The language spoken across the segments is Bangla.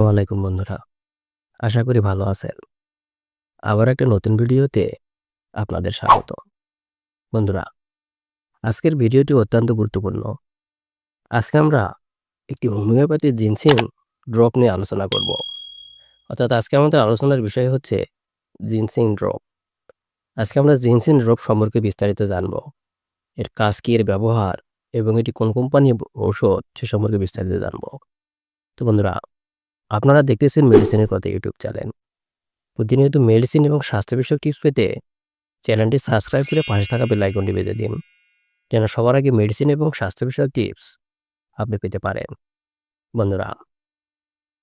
ওয়ালাইকুম বন্ধুরা, আশা করি ভালো আছেন। আবার একটা নতুন ভিডিওতে আপনাদের স্বাগত। বন্ধুরা, আজকের ভিডিওটি অত্যন্ত গুরুত্বপূর্ণ। আজকে আমরা একটি হোমিওপ্যাথি জিনসিং ড্রপ নিয়ে আলোচনা করব। অর্থাৎ আজকে আমাদের আলোচনার বিষয় হচ্ছে জিনসিং ড্রপ। আজকে আমরা জিনসিং ড্রপ সম্পর্কে বিস্তারিত জানব। এর কাজ কি, এর ব্যবহার এবং এটি কোন কোম্পানির ঔষধ সে সম্পর্কে বিস্তারিত জানব। তো বন্ধুরা, আপনারা দেখতেছেন মেডিসিনের কথা ইউটিউব চ্যানেল। প্রতিনিয়ত মেডিসিন এবং স্বাস্থ্য বিষয়ক টিপস পেতে চ্যানেলটি সাবস্ক্রাইব করে পাশে থাকা বেল আইকনটি বেজে দিন, যেন সবার আগে মেডিসিন এবং স্বাস্থ্য বিষয়ক টিপস আপনি পেতে পারেন। বন্ধুরা,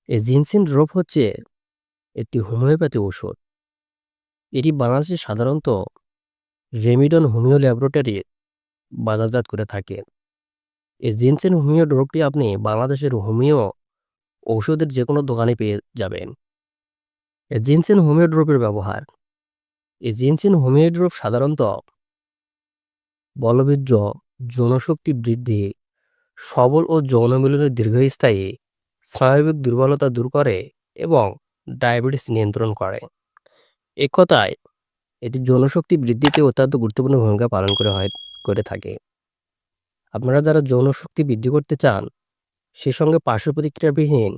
এই জিনসিন ড্রপ হচ্ছে একটি হোমিওপ্যাথি ওষুধ। এটি বাংলাদেশে সাধারণত রেমিডন হোমিও ল্যাবরেটরি বাজারজাত করে থাকে। এই জিনসিন হোমিও ড্রপটি আপনি বাংলাদেশের হোমিও ঔষধের যে কোনো দোকানে পেয়ে যাবেন। এই জিনসিন হোমিও ড্রপের ব্যবহার। এই জিনসিন হোমিও ড্রপ সাধারণত বলবীর্য, যৌনশক্তি বৃদ্ধি, সবল ও যৌন মিলনের দীর্ঘস্থায়ী স্নায়বিক দুর্বলতা দূর করে এবং ডায়াবেটিস নিয়ন্ত্রণ করে। এক কথায় এটি যৌনশক্তি বৃদ্ধিতে অত্যন্ত গুরুত্বপূর্ণ ভূমিকা পালন করে থাকে। আপনারা যারা যৌনশক্তি বৃদ্ধি করতে চান, সে সঙ্গে পার্শ্ব প্রতিক্রিয়াবিহীন,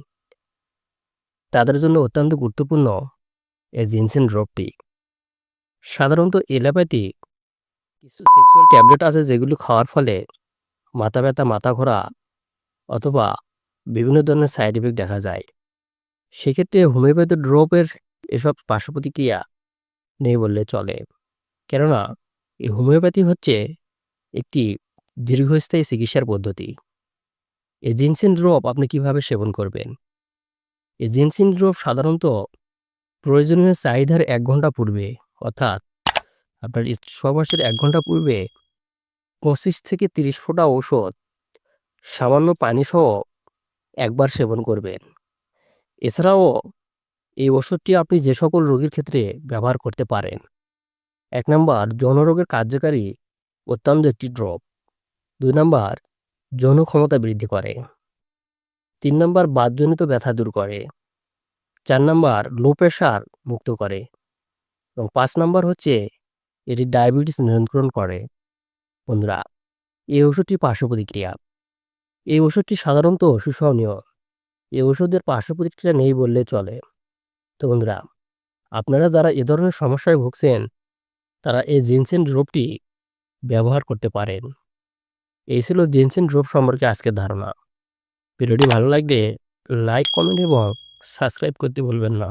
তাদের জন্য অত্যন্ত গুরুত্বপূর্ণ এই জিনসিন ড্রপটি। সাধারণত এলোপ্যাথিক কিছু সেক্সুয়াল ট্যাবলেট আছে যেগুলো খাওয়ার ফলে মাথা ব্যথা, মাথা ঘোরা অথবা বিভিন্ন ধরনের সাইড ইফেক্ট দেখা যায়। সেক্ষেত্রে হোমিওপ্যাথি ড্রপের এসব পার্শ্ব প্রতিক্রিয়া নেই বললে চলে। কেননা এই হোমিওপ্যাথি হচ্ছে একটি দীর্ঘস্থায়ী চিকিৎসার পদ্ধতি। এই জিনসিন ড্রপ আপনি কিভাবে সেবন করবেন? এই জিনসিন ড্রপ সাধারণত প্রয়োজনীয় চাহিদার ১ ঘন্টা পূর্বে, অর্থাৎ আপনার সহবাসের ১ ঘন্টা পূর্বে ২৫ থেকে ৩০ ফোঁটা ঔষধ সামান্য পানিসহ একবার সেবন করবেন। এছাড়াও এই ওষুধটি আপনি যে সকল রোগীর ক্ষেত্রে ব্যবহার করতে পারেন। ১ নাম্বার, যৌনরোগের কার্যকারী অত্যন্ত একটি ড্রপ। ২ নাম্বার, যৌন ক্ষমতা বৃদ্ধি করে। ৩ নাম্বার, বাতজনিত ব্যথা দূর করে। ৪ নাম্বার, লো প্রেশার মুক্ত করে। এবং ৫ নাম্বার হচ্ছে এটি ডায়াবেটিস নিয়ন্ত্রণ করে। বন্ধুরা, এই ওষুধটির পার্শ্ব প্রতিক্রিয়া। এই ওষুধটি সাধারণত সুসহনীয়। এই ওষুধের পার্শ্ব প্রতিক্রিয়া নেই বললে চলে। তো বন্ধুরা, আপনারা যারা এ ধরনের সমস্যায় ভুগছেন, তারা এই জিনসিন ড্রপটি ব্যবহার করতে পারেন। এই ছিল জিনসিন ড্রপ সম্পর্কে আজকের ধারণা। ভিডিওটি ভালো লাগলে লাইক, কমেন্ট এবং সাবস্ক্রাইব করতে ভুলবেন না।